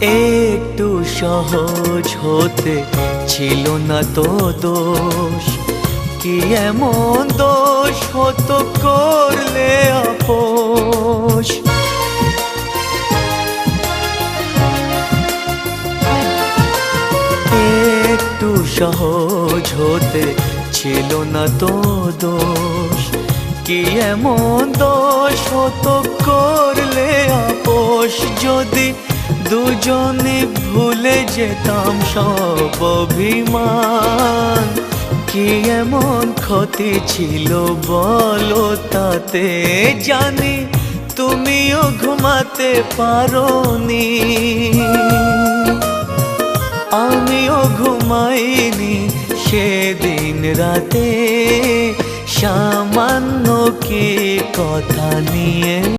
একটু সহজ হতে ছিল না তো দোষ, কি এমন দোষ হতো করলে আপোষ। একটু সহজ হতে ছিল না তো দোষ, কি এমন দোষ হতো করলে আপোষ। যদি দুজনে ভুলে যেতাম সব অভিমান, কি এমন ক্ষতি ছিল বলো তাতে। জানি তুমিও ঘুমাতে পারোনি, আমিও ঘুমাইনি সেদিন রাতে, সামান্য কি কথা নিয়ে।